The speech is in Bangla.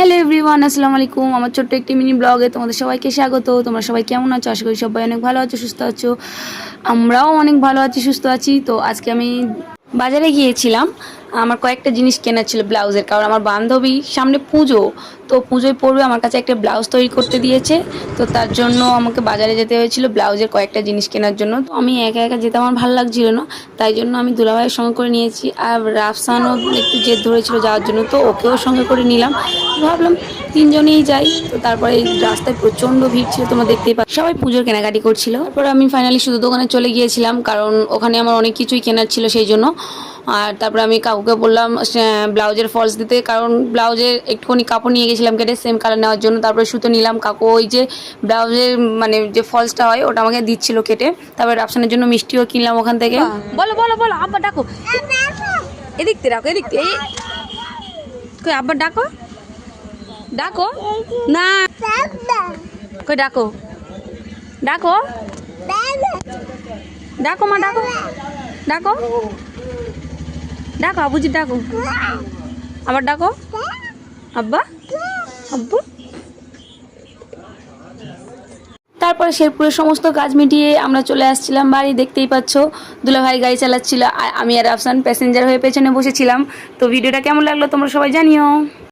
হ্যালো এভরিওয়ান, আসসালামু আলাইকুম। আমার ছোট্ট একটি মিনি ব্লগে তোমাদের সবাইকে স্বাগত। তোমরা সবাই কেমন আছো? আশা করি সবাই অনেক ভালো আছো, সুস্থ আছো। আমরাও অনেক ভালো আছি, সুস্থ আছি। তো আজকে আমি বাজারে গিয়েছিলাম। আমার কয়েকটা জিনিস কেনার ছিল ব্লাউজের, কারণ আমার বান্ধবী সামনে পুজো, তো পুজোয় পড়বে, আমার কাছে একটা ব্লাউজ তৈরি করতে দিয়েছে। তো তার জন্য আমাকে বাজারে যেতে হয়েছিল ব্লাউজের কয়েকটা জিনিস কেনার জন্য। তো আমি একা একা যেতে আমার ভালো লাগছিল না, তাই জন্য আমি দুলাভাইয়ের সঙ্গে করে নিয়েছি। আর রাফসানও একটু জেদ ধরেছিল যাওয়ার জন্য, তো ওকেও সঙ্গে করে নিলাম। ভাবলাম তিনজনেই যাই। তো তারপরে এই রাস্তায় প্রচণ্ড ভিড় ছিল, তোমরা দেখতেই পাচ্ছ, সবাই পুজোর কেনাকাটি করছিল। তারপরে আমি ফাইনালি শুধু দোকানে চলে গিয়েছিলাম, কারণ ওখানে আমার অনেক কিছুই কেনার ছিল সেই জন্য। আর তারপরে আমি কাকুকে বললাম ব্লাউজের ফলস দিতে, কারণ ব্লাউজের একটুখানি কাপড় নিয়ে গেছিলাম কেটে সেম কালার নেওয়ার জন্য। তারপরে সুতো নিলাম, কাকু ওই যে ব্লাউজের মানে যে ফলসটা হয় ওটা আমাকে দিচ্ছিল কেটে। তারপরে রাফসানের জন্য মিষ্টিও কিনলাম ওখান থেকে। বলো বলো বলো, আব্বা ডাকো, এদিক থেকে ডাকো, এদিক থেকে কই আব্বা ডাকো, ডাকো না, কই ডাকো, ডাকো ডাকো মা, ডাকো ডাকো ডাকো, আবুজি ডাকো, আবার ডাকো আব্বা, আব্বু। তারপরে শেরপুরের সমস্ত কাজ মিটিয়ে আমরা চলে আসছিলাম বাড়ি। দেখতেই পাচ্ছ দুলাভাই গাড়ি চালাচ্ছিল, আর আমি আর রাফসান প্যাসেঞ্জার হয়ে পেছনে বসেছিলাম। তো ভিডিওটা কেমন লাগলো তোমরা সবাই জানিও।